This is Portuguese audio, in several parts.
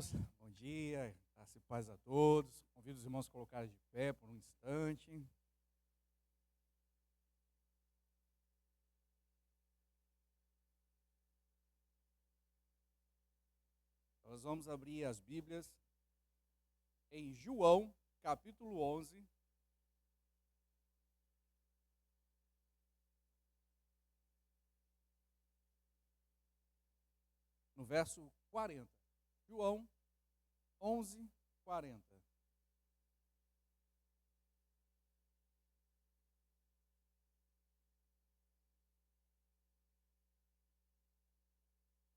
irmãos, bom dia, graça e paz a todos. Convido os irmãos a colocarem de pé por um instante. Nós vamos abrir as Bíblias em João, capítulo 11. No verso 40. João 11, 40.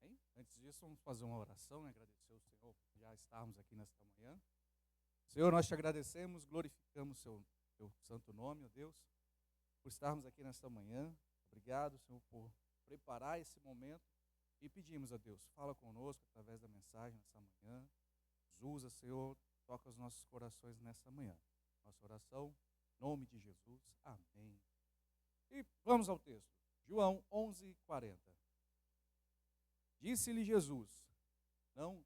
Bem, antes disso, vamos fazer uma oração, agradecer ao Senhor por já estarmos aqui nesta manhã. Senhor, nós te agradecemos, glorificamos o teu santo nome, ó Deus, por estarmos aqui nesta manhã. Obrigado, Senhor, por preparar esse momento. E pedimos a Deus, fala conosco através da mensagem nessa manhã. Nos usa, Senhor, toca os nossos corações nessa manhã. Nossa oração, em nome de Jesus. Amém. E vamos ao texto. João 11, 40. Disse-lhe Jesus: não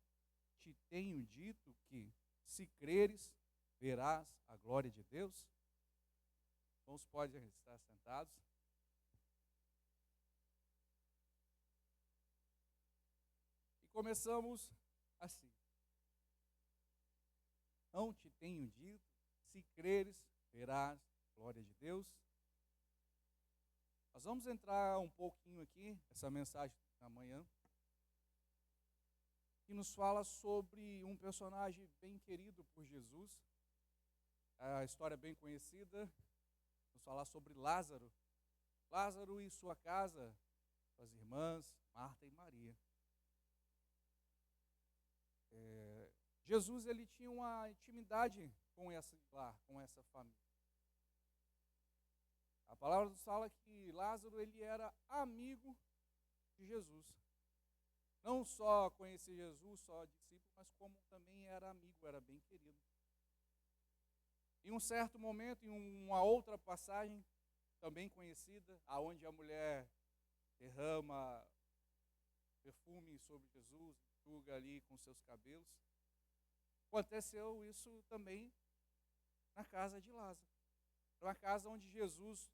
te tenho dito que, se creres, verás a glória de Deus? Irmãos, podem estar sentados. E começamos assim. Não te tenho dito, se creres, verás a glória de Deus. Nós vamos entrar um pouquinho aqui, essa mensagem da manhã, que nos fala sobre um personagem bem querido por Jesus. A história é bem conhecida. Vamos falar sobre Lázaro. Lázaro e sua casa, suas irmãs, Marta e Maria. Jesus, ele tinha uma intimidade com essa família. A palavra nos fala que Lázaro, ele era amigo de Jesus. Não só conhecia Jesus, só discípulo, mas como também era amigo, era bem querido. Em um certo momento, em uma outra passagem, também conhecida, aonde a mulher derrama perfume sobre Jesus, enxuga ali com seus cabelos, aconteceu isso também na casa de Lázaro. Era uma casa onde Jesus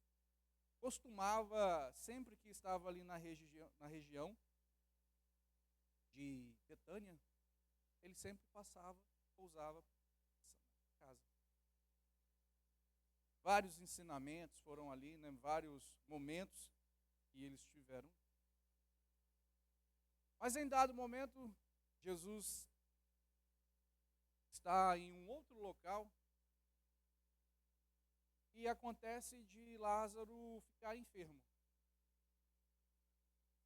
costumava, sempre que estava ali na região de Betânia, ele sempre passava, pousava na casa. Vários ensinamentos foram ali, né, vários momentos que eles tiveram. Mas em dado momento, Jesus está em um outro local e acontece de Lázaro ficar enfermo.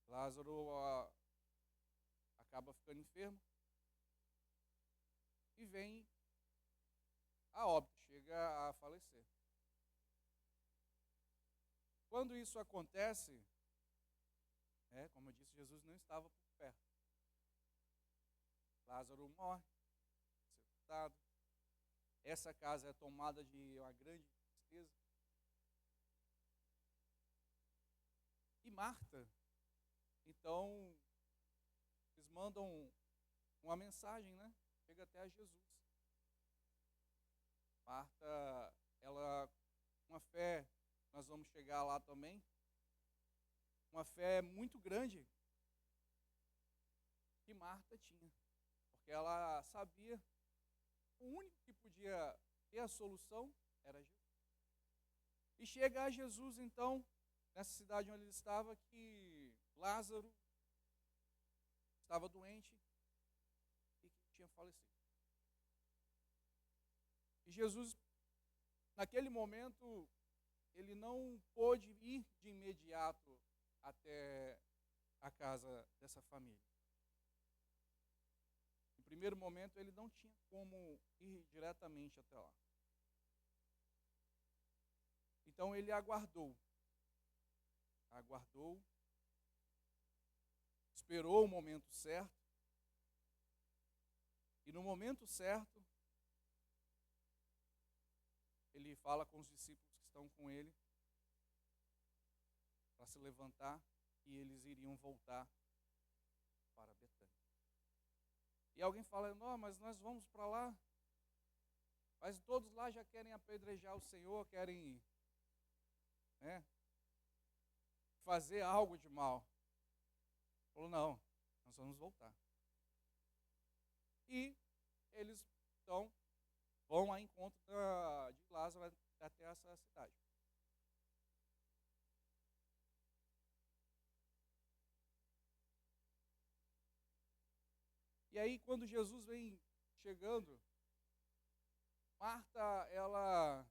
Lázaro acaba ficando enfermo e vem a óbito, chega a falecer. Quando isso acontece, como eu disse, Jesus não estava por perto. Lázaro morre, sepultado. Essa casa é tomada de uma grande tristeza. E Marta, então, eles mandam uma mensagem, né? Chega até a Jesus. Marta, ela, uma fé, nós vamos chegar lá também, uma fé muito grande que Marta tinha, porque ela sabia que o único que podia ter a solução era Jesus. E chega a Jesus, então, nessa cidade onde ele estava, que Lázaro estava doente e que tinha falecido. E Jesus, naquele momento, ele não pôde ir de imediato até a casa dessa família. No primeiro momento, ele não tinha como ir diretamente até lá. Então, ele aguardou, esperou o momento certo, e no momento certo, ele fala com os discípulos que estão com ele para se levantar e eles iriam voltar para Betânia. E alguém fala, não, mas nós vamos para lá. Mas todos lá já querem apedrejar o Senhor, querem, né, fazer algo de mal. Falou, não, nós vamos voltar. E eles, então, vão ao encontro de Lázaro até essa cidade. E aí, quando Jesus vem chegando, Marta, ela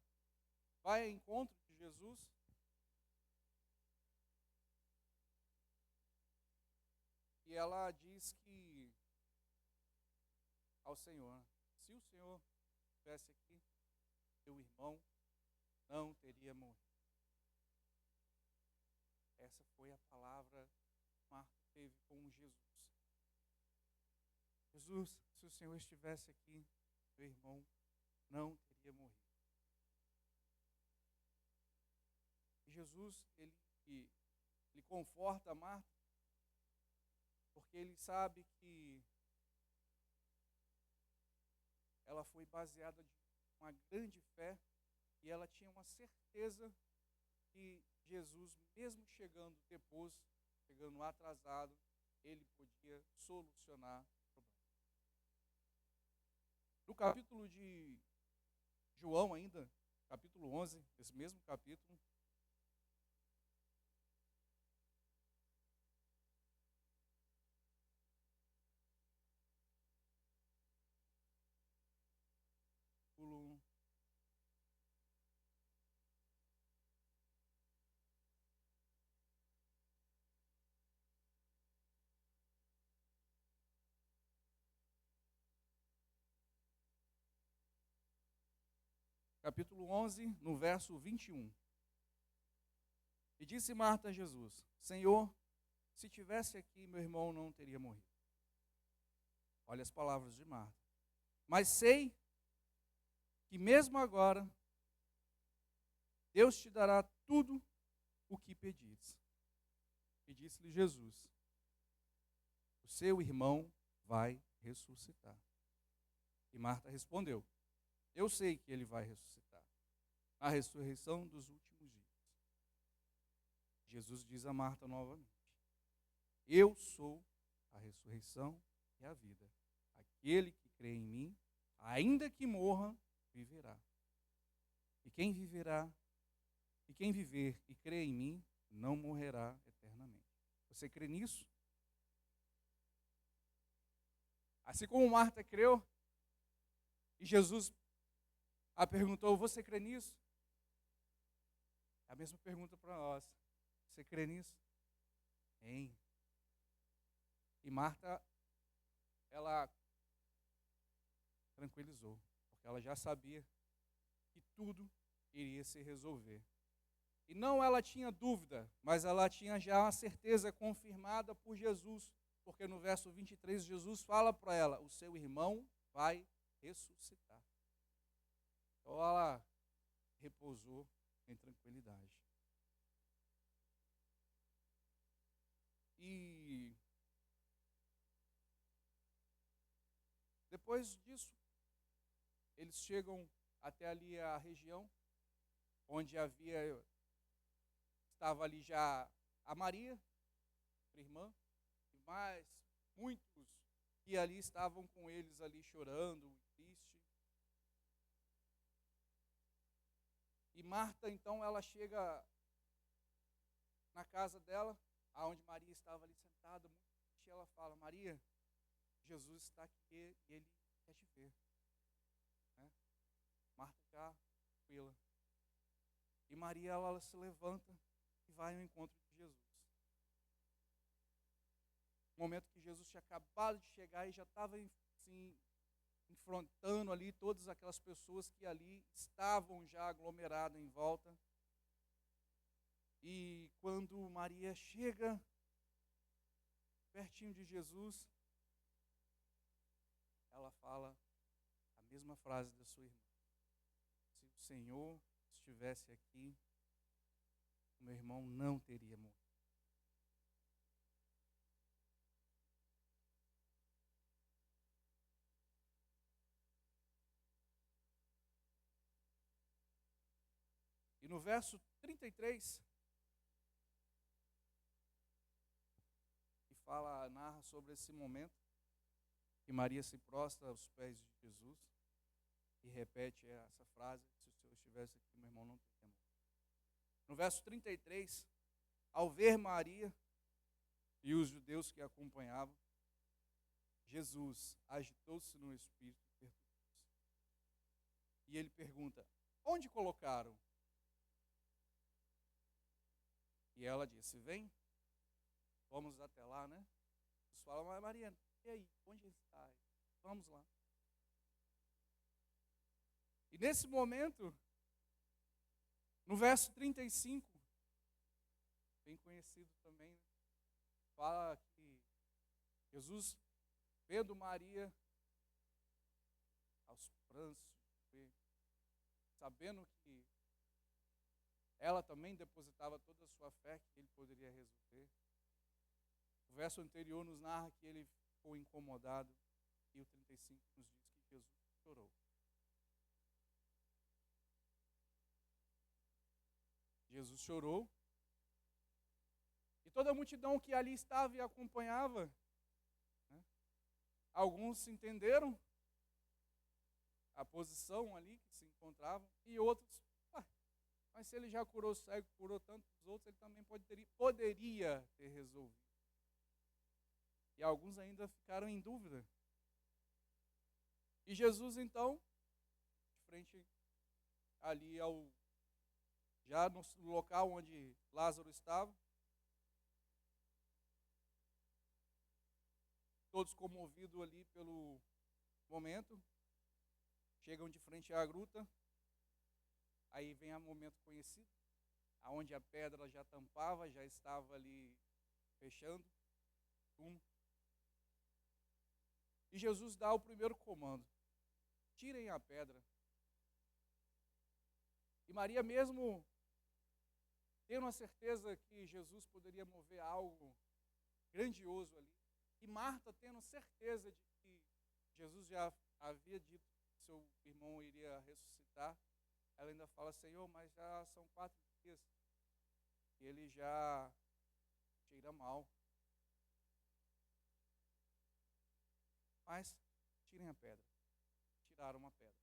vai ao encontro de Jesus. E ela diz que ao Senhor, se o Senhor estivesse aqui, meu irmão não teria morrido. Essa foi a palavra que Marta teve com Jesus. Jesus, se o Senhor estivesse aqui, meu irmão não teria morrido. E Jesus, ele conforta Marta, porque ele sabe que ela foi baseada em uma grande fé e ela tinha uma certeza que Jesus, mesmo chegando depois, chegando atrasado, ele podia solucionar o problema. No capítulo de João ainda, capítulo 11, esse mesmo capítulo, capítulo 11, no verso 21. E disse Marta a Jesus, Senhor, se tivesse aqui, meu irmão não teria morrido. Olha as palavras de Marta. Mas sei que mesmo agora, Deus te dará tudo o que pedires. E disse-lhe Jesus, o seu irmão vai ressuscitar. E Marta respondeu, eu sei que ele vai ressuscitar, na ressurreição dos últimos dias. Jesus diz a Marta novamente, eu sou a ressurreição e a vida. Aquele que crê em mim, ainda que morra, viverá. E quem viver e crê em mim, não morrerá eternamente. Você crê nisso? Assim como Marta creu, e Jesus a perguntou, você crê nisso? É a mesma pergunta para nós. Você crê nisso? Hein? E Marta, ela tranquilizou, porque ela já sabia que tudo iria se resolver. E não ela tinha dúvida, mas ela tinha já uma certeza confirmada por Jesus, porque no verso 23 Jesus fala para ela, o seu irmão vai ressuscitar. Então ela repousou em tranquilidade. E depois disso, eles chegam até ali a região onde estava ali já a Maria, a irmã, e mais muitos que ali estavam com eles ali chorando, triste. E Marta, então, ela chega na casa dela, aonde Maria estava ali sentada, muito triste, e ela fala, Maria, Jesus está aqui e ele quer te ver. Né? Marta já tranquila. E Maria, ela se levanta e vai ao encontro de Jesus. No momento que Jesus tinha acabado de chegar e já estava assim, enfrentando ali todas aquelas pessoas que ali estavam já aglomeradas em volta. E quando Maria chega pertinho de Jesus, ela fala a mesma frase da sua irmã. Se o Senhor estivesse aqui, o meu irmão não teria morrido. E no verso 33, que narra sobre esse momento, que Maria se prostra aos pés de Jesus e repete essa frase: se o Senhor estivesse aqui, meu irmão não teria morrido. No verso 33, ao ver Maria e os judeus que a acompanhavam, Jesus agitou-se no espírito e perturbou-se. E ele pergunta: onde colocaram? E ela disse: vem, vamos até lá, né? Jesus fala: mas Maria, e aí, onde ele está? Vamos lá. E nesse momento, no verso 35, bem conhecido também, fala que Jesus, vendo Maria aos prantos, sabendo que ela também depositava toda a sua fé que ele poderia resolver. O verso anterior nos narra que ele ficou incomodado, e o 35 nos diz que Jesus chorou. Jesus chorou, e toda a multidão que ali estava e acompanhava, né, alguns entenderam a posição ali que se encontravam, e outros, mas se ele já curou o cego, curou tantos outros, ele também poderia ter resolvido. E alguns ainda ficaram em dúvida. E Jesus, então, de frente ali já no local onde Lázaro estava, todos comovidos ali pelo momento, chegam de frente à gruta. Aí vem o momento conhecido, aonde a pedra já tampava, já estava ali fechando, túmulo. E Jesus dá o primeiro comando: tirem a pedra. E Maria, mesmo tendo a certeza que Jesus poderia mover algo grandioso ali, e Marta tendo certeza de que Jesus já havia dito que seu irmão iria ressuscitar, ela ainda fala: Senhor, mas já são 4 dias e ele já cheira mal. Mas tirem a pedra. Tiraram uma pedra.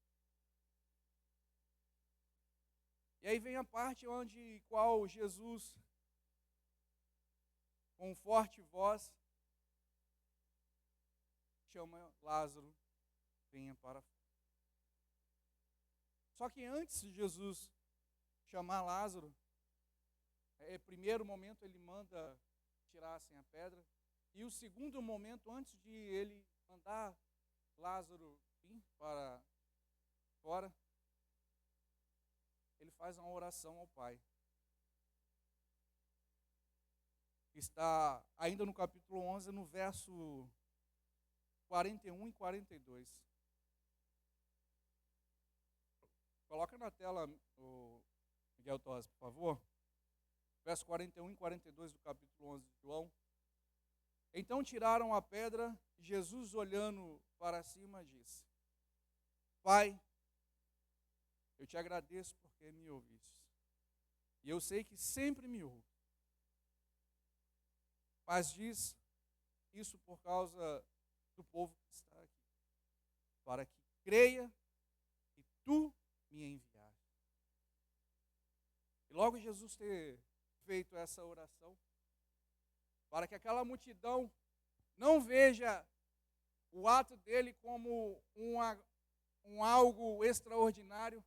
E aí vem a parte qual Jesus, com forte voz, chama Lázaro: venha para fora. Só que antes de Jesus chamar Lázaro, primeiro momento ele manda tirassem a pedra, e o segundo momento, antes de ele mandar Lázaro vir para fora, ele faz uma oração ao Pai. Está ainda no capítulo 11, no verso 41 e 42. Coloca na tela, o Miguel Torres, por favor. Verso 41 e 42 do capítulo 11 de João. Então tiraram a pedra, e Jesus, olhando para cima, disse: Pai, eu te agradeço porque me ouviste. E eu sei que sempre me ouve. Mas diz isso por causa do povo que está aqui, para que creia que tu me enviaste. E logo Jesus ter feito essa oração, para que aquela multidão não veja o ato dele como um algo extraordinário,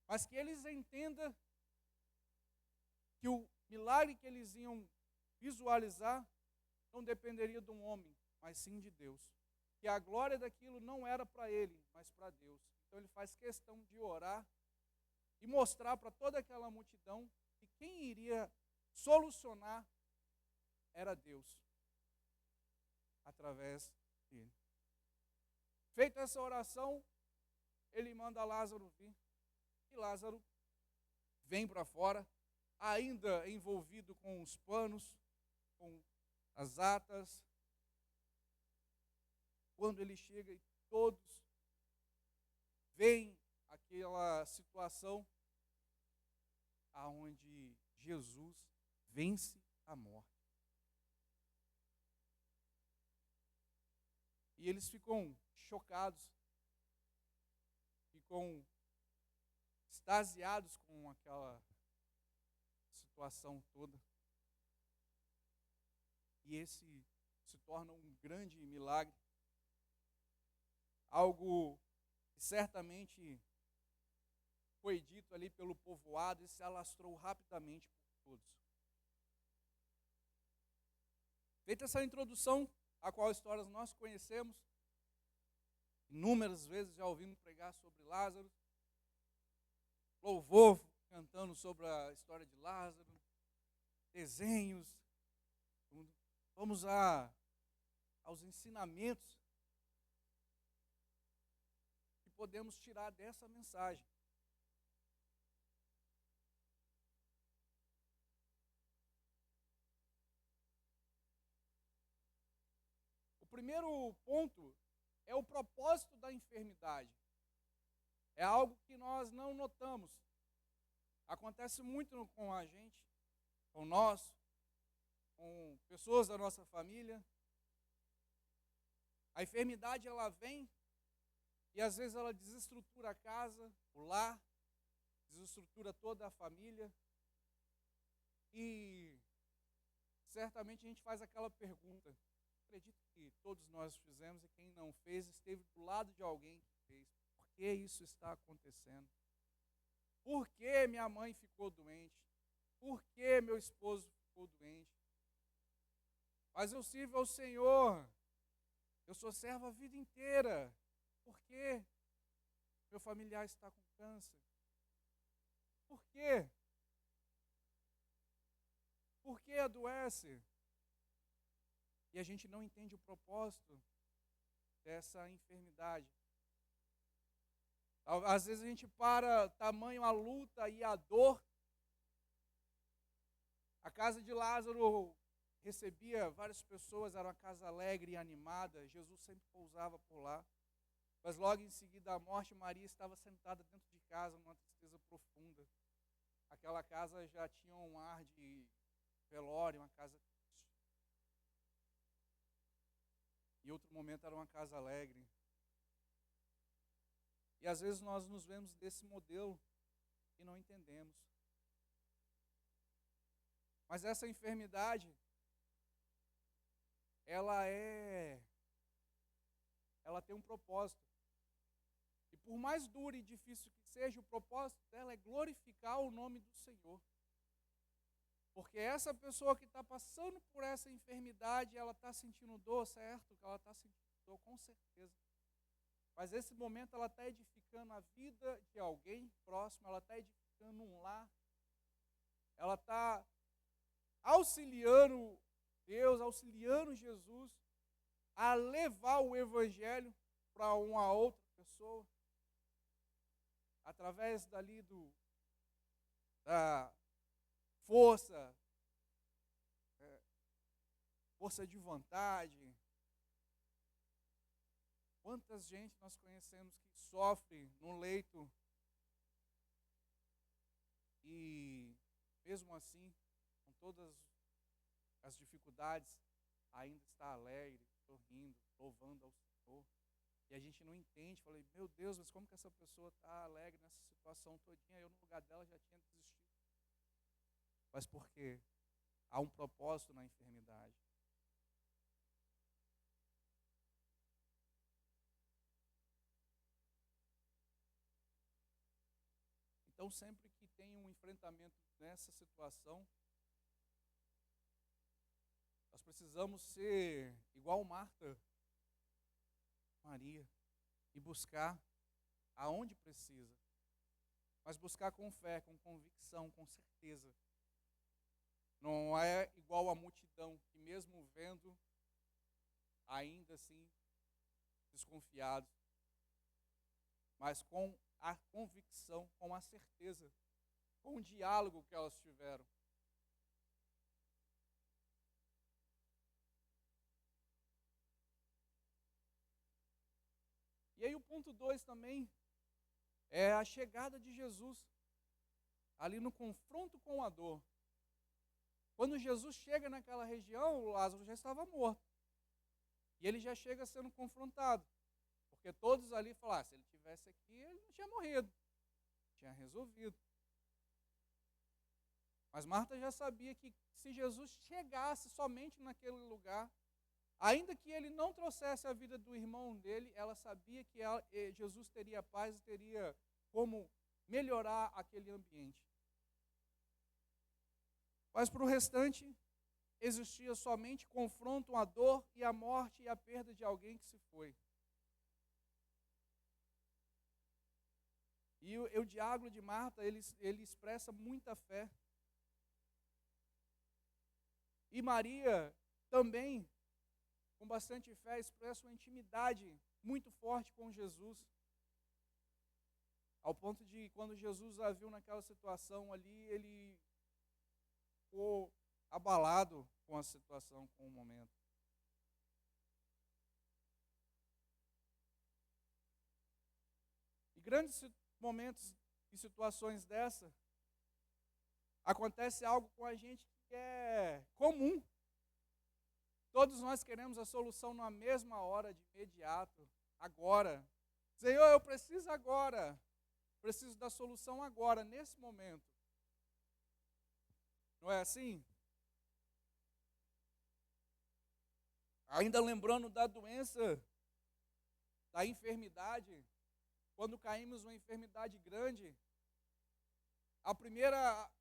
mas que eles entendam que o milagre que eles iam visualizar não dependeria de um homem, mas sim de Deus. Que a glória daquilo não era para ele, mas para Deus. Então ele faz questão de orar e mostrar para toda aquela multidão que quem iria solucionar era Deus, através dele. Feita essa oração, ele manda Lázaro vir, e Lázaro vem para fora, ainda envolvido com os panos, com as atas. Quando ele chega e todos veem aquela situação, aonde Jesus vence a morte. E eles ficam chocados, ficam extasiados com aquela situação toda. E esse se torna um grande milagre, algo que certamente foi dito ali pelo povoado e se alastrou rapidamente por todos. Feita essa introdução, a qual histórias nós conhecemos, inúmeras vezes já ouvimos pregar sobre Lázaro, louvor cantando sobre a história de Lázaro, desenhos, tudo. Vamos aos ensinamentos que podemos tirar dessa mensagem. O primeiro ponto é o propósito da enfermidade. É algo que nós não notamos. Acontece muito com a gente, com nós, com pessoas da nossa família. A enfermidade, ela vem e às vezes ela desestrutura a casa, o lar, desestrutura toda a família. E certamente a gente faz aquela pergunta. Acredito que todos nós fizemos e quem não fez esteve do lado de alguém que fez. Por que isso está acontecendo? Por que minha mãe ficou doente? Por que meu esposo ficou doente? Mas eu sirvo ao Senhor. Eu sou servo a vida inteira. Por que meu familiar está com câncer? Por quê? Por que adoece? E a gente não entende o propósito dessa enfermidade. Às vezes a gente para tamanho a luta e a dor. A casa de Lázaro recebia várias pessoas, era uma casa alegre e animada. Jesus sempre pousava por lá. Mas logo em seguida a morte, Maria estava sentada dentro de casa, numa tristeza profunda. Aquela casa já tinha um ar de velório, uma casa triste. E outro momento era uma casa alegre. E às vezes nós nos vemos desse modelo e não entendemos. Mas essa enfermidade, ela tem um propósito. E por mais duro e difícil que seja, o propósito dela é glorificar o nome do Senhor. Porque essa pessoa que está passando por essa enfermidade, ela está sentindo dor, certo? Que ela está sentindo dor, com certeza. Mas esse momento ela está edificando a vida de alguém próximo, ela está edificando um lar. Ela está auxiliando Deus, auxiliando Jesus a levar o Evangelho para uma outra pessoa. Através dali da força de vontade. Quantas gente nós conhecemos que sofre no leito e mesmo assim, com todas as dificuldades, ainda está alegre, sorrindo, louvando ao Senhor. E a gente não entende, falei, meu Deus, mas como que essa pessoa está alegre nessa situação todinha? Eu no lugar dela já tinha desistido. Mas por quê? Há um propósito na enfermidade. Então, sempre que tem um enfrentamento nessa situação, nós precisamos ser igual Marta, Maria, e buscar aonde precisa. Mas buscar com fé, com convicção, com certeza. Não é igual a multidão que mesmo vendo, ainda assim, desconfiados. Mas com a convicção, com a certeza, com o diálogo que elas tiveram. E aí o ponto 2 também é a chegada de Jesus. ali no confronto com a dor. Quando Jesus chega naquela região, Lázaro já estava morto. E ele já chega sendo confrontado. Porque todos ali falaram, se ele estivesse aqui, ele não tinha morrido. Tinha resolvido. Mas Marta já sabia que se Jesus chegasse somente naquele lugar, ainda que ele não trouxesse a vida do irmão dele, ela sabia que Jesus teria paz e teria como melhorar aquele ambiente. Mas para o restante, existia somente confronto, a dor e a morte e a perda de alguém que se foi. E o diálogo de Marta, ele expressa muita fé. E Maria também, com bastante fé, expressa uma intimidade muito forte com Jesus. Ao ponto de, quando Jesus a viu naquela situação ali, ele ficou abalado com a situação, com o momento. E grandes momentos e situações dessa, acontece algo com a gente que é comum. Todos nós queremos a solução na mesma hora, de imediato, agora. Senhor, eu preciso agora. Preciso da solução agora, nesse momento. Não é assim? Ainda lembrando da doença, da enfermidade, quando caímos numa enfermidade grande, a primeira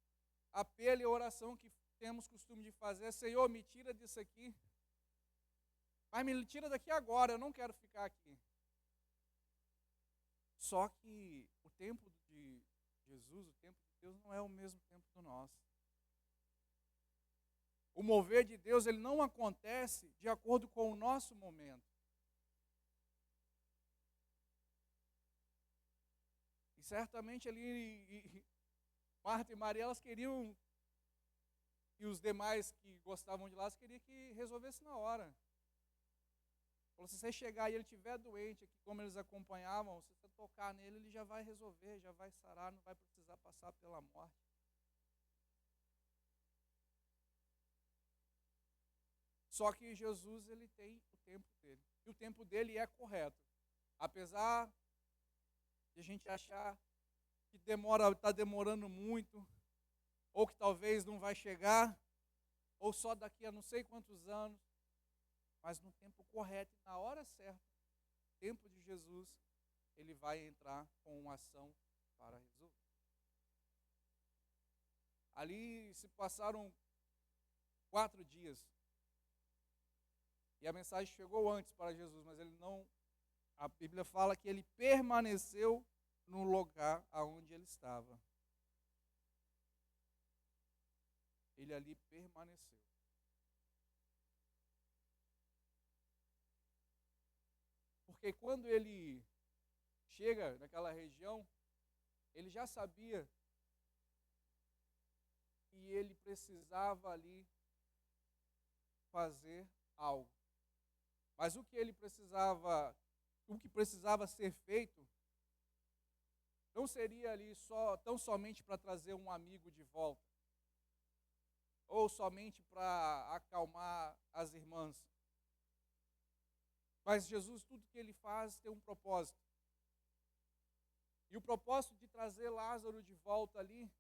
apelo e oração que temos costume de fazer é: Senhor, me tira disso aqui. Mas me tira daqui agora, eu não quero ficar aqui. Só que o tempo de Jesus, o tempo de Deus, não é o mesmo tempo do nosso. O mover de Deus, ele não acontece de acordo com o nosso momento. E certamente ali, Marta e Maria, elas queriam, e os demais que gostavam de lá, queriam que resolvesse na hora. Falou, se você chegar e ele estiver doente aqui, como eles acompanhavam, se você tocar nele, ele já vai resolver, já vai sarar, não vai precisar passar pela morte. Só que Jesus, ele tem o tempo dele. E o tempo dele é correto. Apesar de a gente achar que está demorando muito, ou que talvez não vai chegar, ou só daqui a não sei quantos anos, mas no tempo correto, na hora certa, no tempo de Jesus, ele vai entrar com uma ação para resolver. Ali se passaram 4 dias. E a mensagem chegou antes para Jesus, mas ele não. A Bíblia fala que ele permaneceu no lugar aonde ele estava. Ele ali permaneceu. Porque quando ele chega naquela região, ele já sabia que ele precisava ali fazer algo. Mas o que precisava ser feito, não seria ali tão somente para trazer um amigo de volta, ou somente para acalmar as irmãs. Mas Jesus, tudo que ele faz tem um propósito. E o propósito de trazer Lázaro de volta ali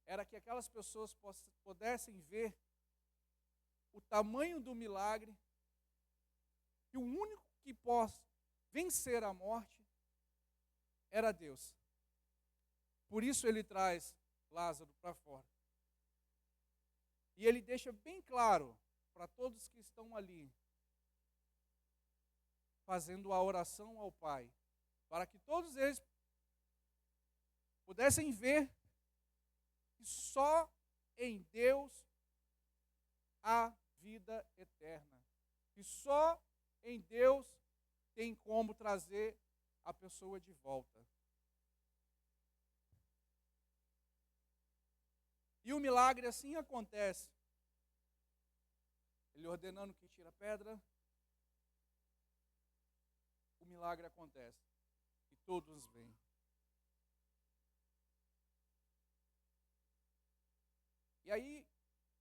era que aquelas pessoas pudessem ver o tamanho do milagre, que o único que pode vencer a morte era Deus. Por isso ele traz Lázaro para fora. E ele deixa bem claro para todos que estão ali, fazendo a oração ao Pai, para que todos eles pudessem ver que só em Deus há vida eterna. Que só em Deus tem como trazer a pessoa de volta. E o milagre assim acontece. Ele ordenando que tire a pedra, o milagre acontece. E todos vêm. E aí,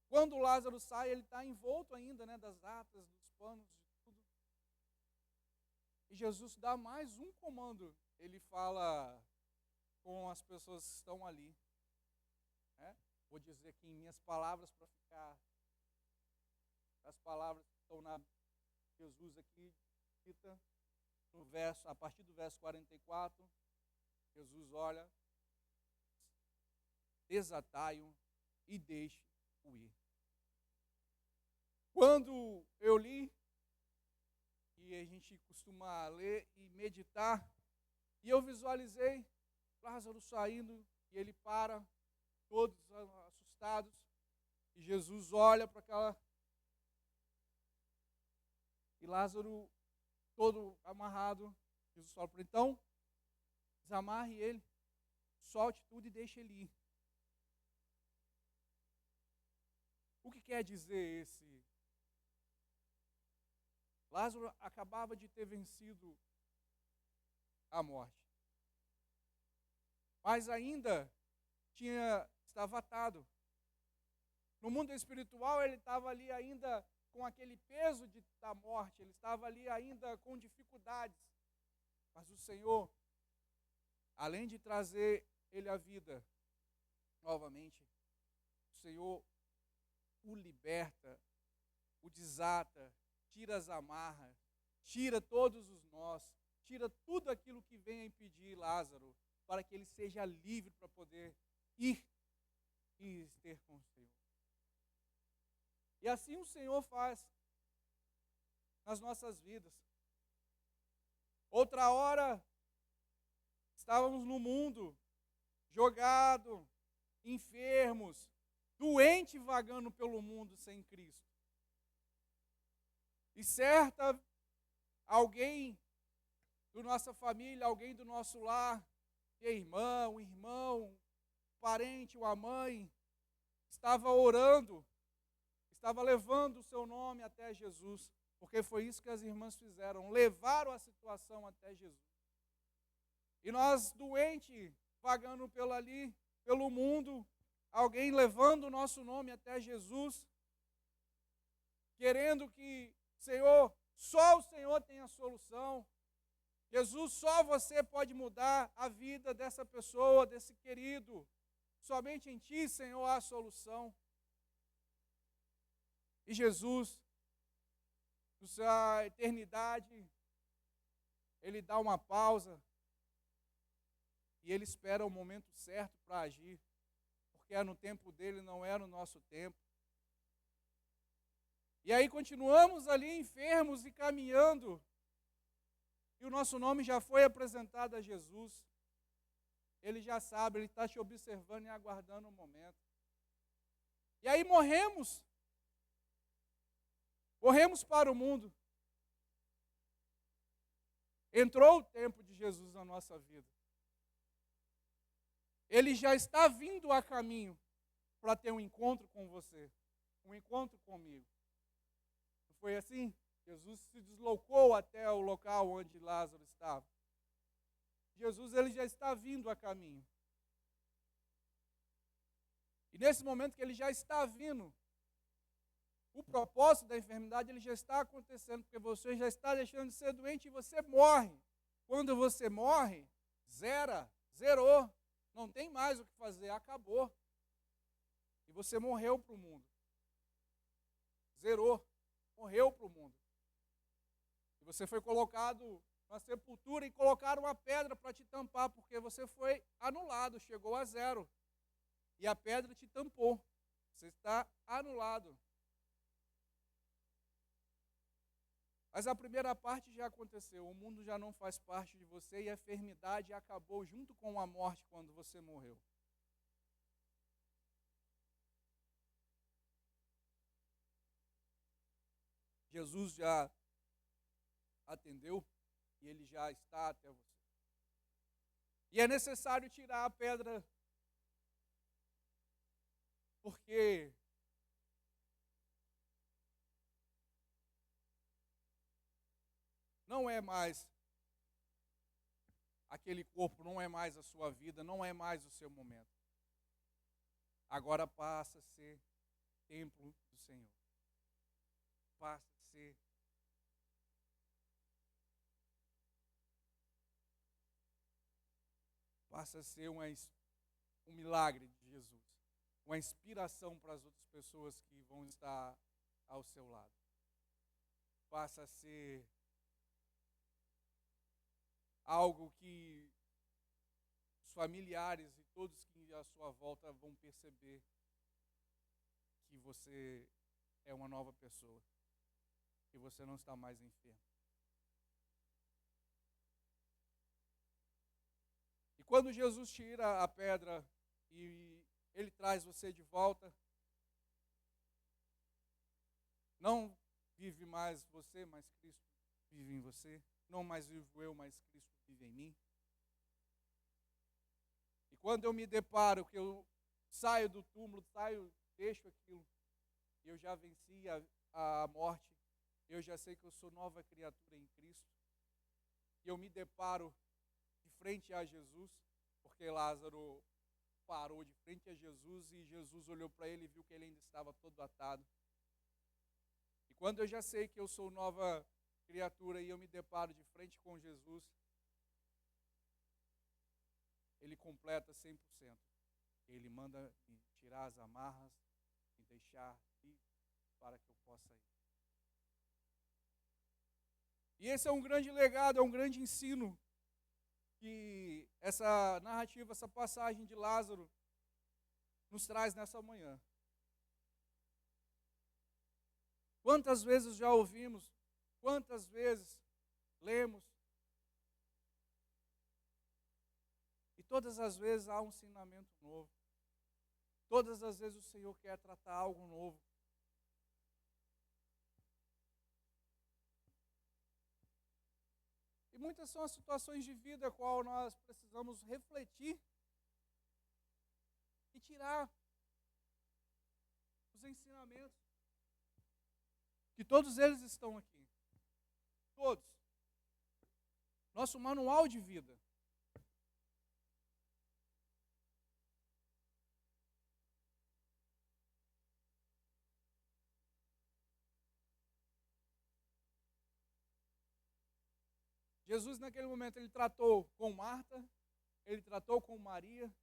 quando Lázaro sai, ele está envolto ainda, né, das atas, dos panos, de tudo. E Jesus dá mais um comando. Ele fala com as pessoas que estão ali. Né? Vou dizer aqui em minhas palavras para ficar. As palavras que estão na Jesus aqui, cita no verso, a partir do verso 44, Jesus olha, desatai-o e deixe-o ir. Quando eu li, e a gente costuma ler e meditar, e eu visualizei Lázaro saindo, e ele para, todos assustados, e Jesus olha para aquela... E Lázaro, todo amarrado, Jesus fala para ele, então, desamarre ele, solte tudo e deixe ele ir. O que quer dizer esse? Lázaro acabava de ter vencido a morte. Mas ainda estava atado. No mundo espiritual, ele estava ali ainda com aquele peso da morte, ele estava ali ainda com dificuldades. Mas o Senhor, além de trazer ele à vida novamente, o Senhor o liberta, o desata, tira as amarras, tira todos os nós, tira tudo aquilo que vem a impedir Lázaro, para que ele seja livre para poder ir e ter com o Senhor. E assim o Senhor faz nas nossas vidas. Outra hora, estávamos no mundo, jogados, enfermos, doentes vagando pelo mundo sem Cristo. E certa, alguém da nossa família, alguém do nosso lar, que é irmão, parente ou a mãe, estava orando, estava levando o seu nome até Jesus, porque foi isso que as irmãs fizeram, levaram a situação até Jesus. E nós, doentes, vagando pelo mundo, alguém levando o nosso nome até Jesus, querendo que, Senhor, só o Senhor tem a solução. Jesus, só você pode mudar a vida dessa pessoa, desse querido. Somente em Ti, Senhor, há a solução. E Jesus, na sua eternidade, Ele dá uma pausa e Ele espera o momento certo para agir, porque é no tempo dele, não é no nosso tempo. E aí continuamos ali enfermos e caminhando, e o nosso nome já foi apresentado a Jesus. Ele já sabe, Ele está te observando e aguardando o momento. E aí morremos para o mundo. Entrou o tempo de Jesus na nossa vida. Ele já está vindo a caminho para ter um encontro com você, um encontro comigo. Não foi assim? Jesus se deslocou até o local onde Lázaro estava. Jesus, ele já está vindo a caminho. E nesse momento que ele já está vindo, o propósito da enfermidade ele já está acontecendo, porque você já está deixando de ser doente e você morre. Quando você morre, zerou. Não tem mais o que fazer, acabou. E você morreu para o mundo. Zerou, morreu para o mundo. E você foi colocado na sepultura e colocaram uma pedra para te tampar, porque você foi anulado, chegou a zero. E a pedra te tampou. Você está anulado. Mas a primeira parte já aconteceu, o mundo já não faz parte de você e a enfermidade acabou junto com a morte quando você morreu. Jesus já atendeu e ele já está até você. E é necessário tirar a pedra, porque não é mais aquele corpo, não é mais a sua vida, não é mais o seu momento. agora passa a ser templo do Senhor. Passa a ser um milagre de Jesus, uma inspiração para as outras pessoas que vão estar ao seu lado. Passa a ser algo que os familiares e todos que à sua volta vão perceber que você é uma nova pessoa, que você não está mais enfermo. E quando Jesus tira a pedra e ele traz você de volta, não vive mais você, mas Cristo vive em você. Não mais vivo eu, mas Cristo vive em mim. E quando eu me deparo que eu saio do túmulo, deixo aquilo, e eu já venci a morte, eu já sei que eu sou nova criatura em Cristo, e eu me deparo de frente a Jesus, porque Lázaro parou de frente a Jesus e Jesus olhou para ele e viu que ele ainda estava todo atado. E quando eu já sei que eu sou nova criatura e eu me deparo de frente com Jesus, ele completa 100%. Ele manda me tirar as amarras, me deixar livre para que eu possa ir. E esse é um grande legado, é um grande ensino que essa narrativa, essa passagem de Lázaro nos traz nessa manhã. Quantas vezes já ouvimos, quantas vezes lemos, e todas as vezes há um ensinamento novo. Todas as vezes o Senhor quer tratar algo novo. E muitas são as situações de vida a qual nós precisamos refletir e tirar os ensinamentos. Que todos eles estão aqui. Todos. Nosso manual de vida. Jesus, naquele momento, ele tratou com Marta, ele tratou com Maria,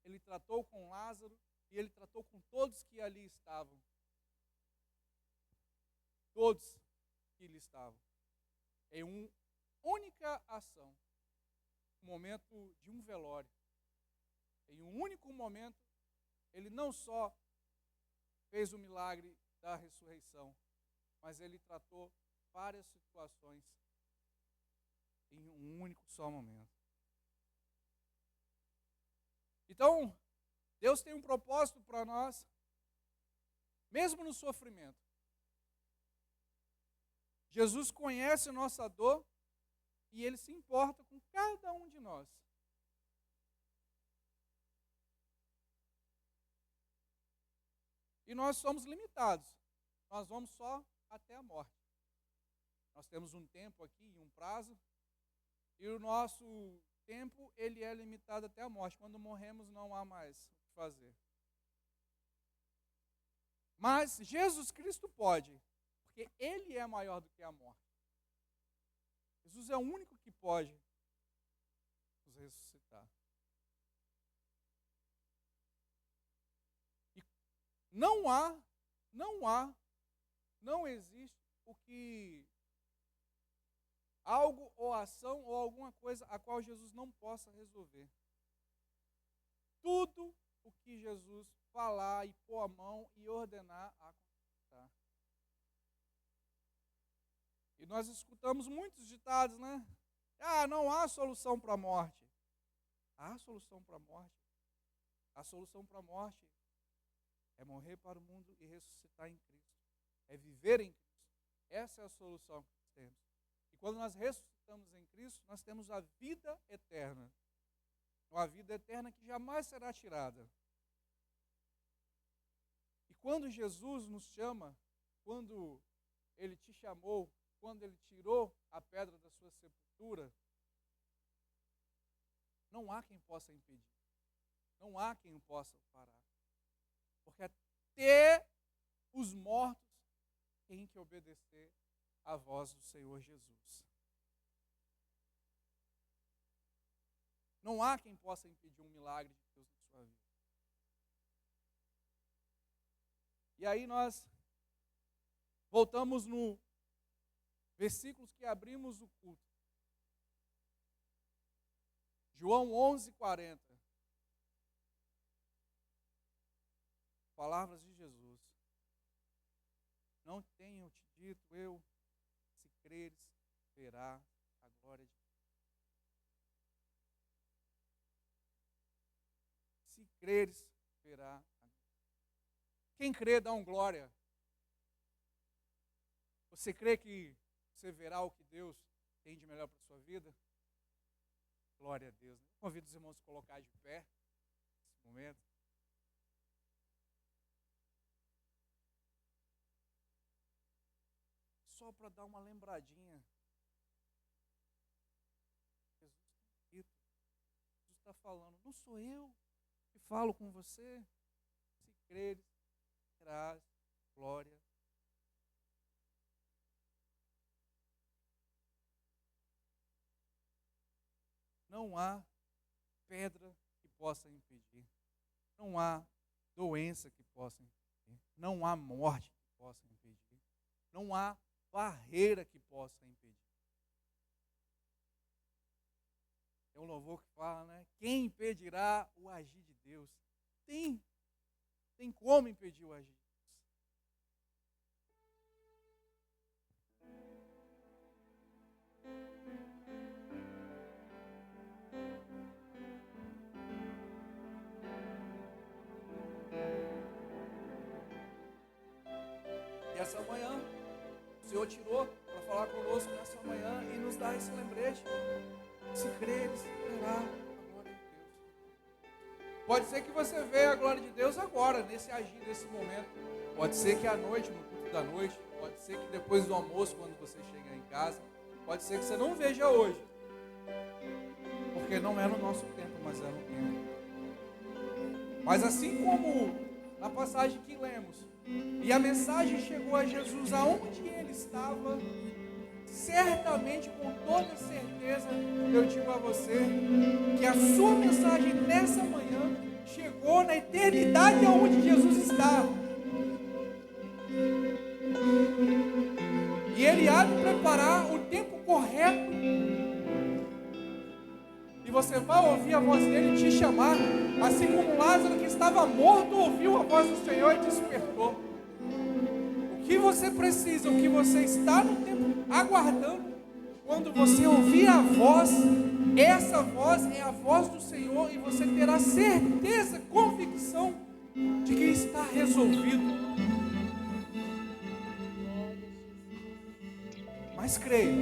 ele tratou com Lázaro e ele tratou com todos que ali estavam. Todos que ali estavam. Em uma única ação. O momento de um velório. Em um único momento, ele não só fez o milagre da ressurreição, mas ele tratou várias situações em um único só momento. Então, Deus tem um propósito para nós, mesmo no sofrimento. Jesus conhece nossa dor e Ele se importa com cada um de nós. E nós somos limitados. Nós vamos só até a morte. Nós temos um tempo aqui, um prazo, e o nosso tempo, ele é limitado até a morte. Quando morremos, não há mais o que fazer. Mas Jesus Cristo pode, porque Ele é maior do que a morte. Jesus é o único que pode nos ressuscitar. E não existe o que algo ou ação ou alguma coisa a qual Jesus não possa resolver. Tudo o que Jesus falar e pôr a mão e ordenar acontecerá. E nós escutamos muitos ditados, né? Não há solução para a morte. Há solução para a morte. A solução para a morte é morrer para o mundo e ressuscitar em Cristo. É viver em Cristo. Essa é a solução que nós temos. E quando nós ressuscitamos em Cristo, nós temos a vida eterna. Uma vida eterna que jamais será tirada. E quando Jesus nos chama, quando Ele te chamou, quando Ele tirou a pedra da sua sepultura, não há quem possa impedir. Não há quem o possa parar. Porque até os mortos têm que obedecer à voz do Senhor Jesus. Não há quem possa impedir um milagre de Deus na sua vida. E aí nós voltamos no versículos que abrimos o culto. João 11:40. Palavras de Jesus. Não tenho te dito eu, se creres, verá a glória de Deus. Se creres, verá a glória. Quem crê, dá um glória. Você crê que você verá o que Deus tem de melhor para a sua vida? Glória a Deus. Convido os irmãos a se colocar de pé nesse momento. Só para dar uma lembradinha. Jesus está falando, não sou eu que falo com você. Se creres, terás glória. Não há pedra que possa impedir. Não há doença que possa impedir. Não há morte que possa impedir. Não há barreira que possa impedir. É um louvor que fala, né? Quem impedirá o agir de Deus? Tem como impedir o agir de Deus. E essa manhã, o Senhor tirou para falar conosco nessa manhã e nos dar esse lembrete. Se creres, verá a glória de Deus. Pode ser que você veja a glória de Deus agora, nesse agir, nesse momento. Pode ser que à noite, no culto da noite. Pode ser que depois do almoço, quando você chegar em casa. Pode ser que você não veja hoje. Porque não é no nosso tempo, mas é no tempo. Mas assim como na passagem que lemos, e a mensagem chegou a Jesus aonde ele estava, certamente, com toda certeza, eu digo a você, que a sua mensagem nessa manhã chegou na eternidade aonde Jesus está. E ele há de preparar o tempo correto. E você vai ouvir a voz dele te chamar, assim como Lázaro, que estava morto, ouviu a voz do Senhor e despertou. O que você precisa, o que você está no tempo aguardando, quando você ouvir a voz, essa voz é a voz do Senhor, e você terá certeza, convicção de que está resolvido. Mas creia,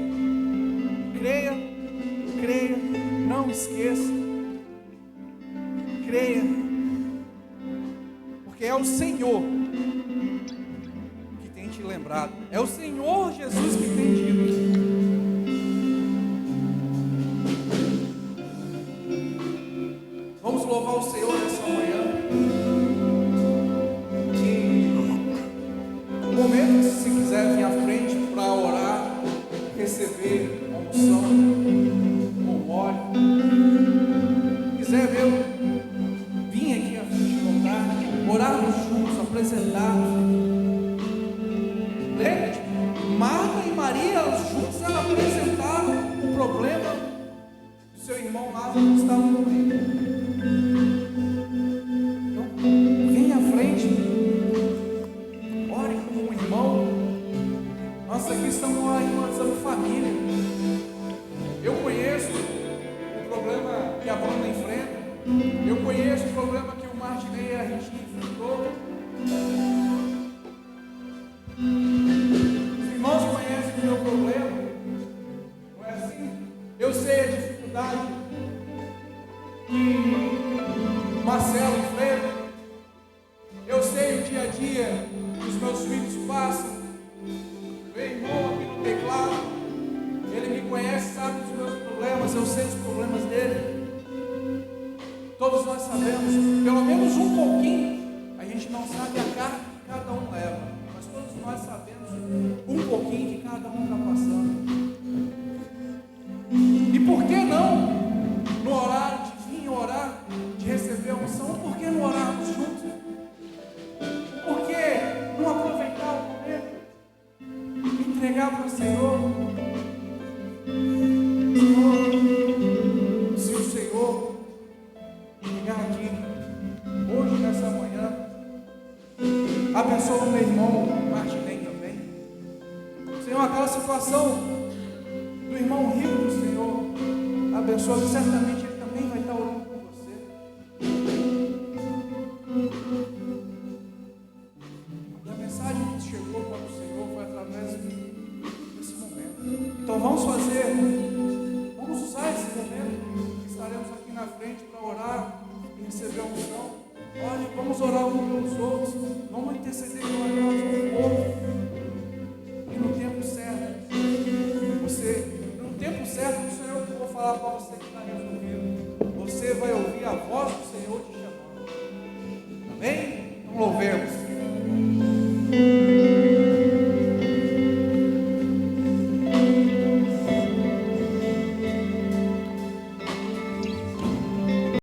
não esqueça, creia, porque é o Senhor que tem te lembrado, é o Senhor Jesus que tem dito. Vamos louvar o Senhor nessa manhã. E no momento que se quiser vir à frente para orar, receber a unção com óleo, quiser vir aqui à frente voltar, orarmos juntos, apresentarmos. Lembre-te, Marta e Maria juntos apresentaram o problema do seu irmão Lázaro que estava morrendo. Então, venha à frente, ore como um irmão. Nós aqui estamos orando família. Eu conheço o problema que a banda enfrenta. Eu conheço o problema que o Martinei e a Regina enfrentou. Os irmãos conhecem o meu problema. Não é assim? Eu sei a dificuldade que Marcelo enfrenta. Eu sei o dia a dia que os meus filhos passam. Meu irmão aqui no teclado, ele me conhece, sabe dos meus problemas, eu sei os problemas dele. Todos nós sabemos, pelo menos um pouquinho, a gente não não sabe a carga que cada um leva, mas todos nós sabemos um pouquinho que cada um está passando. E por que não, no horário de vir orar, de receber a unção, por que não orarmos juntos? Por que não aproveitar o momento, entregar para o Senhor? Se o Senhor chegar aqui hoje, nessa manhã, abençoa o meu irmão Martinez também. Senhor, aquela situação do irmão rico do Senhor, abençoa, que certamente ele também vai estar orando por você. E a mensagem que chegou para o Senhor foi através desse momento. Então vamos usar esse momento que estaremos aqui na frente para orar e receber a unção. Olha, vamos orar uns pelos outros, vamos interceder pela causa do povo. E no tempo certo, no tempo certo, o Senhor, eu vou falar para você que está resolvido. Você vai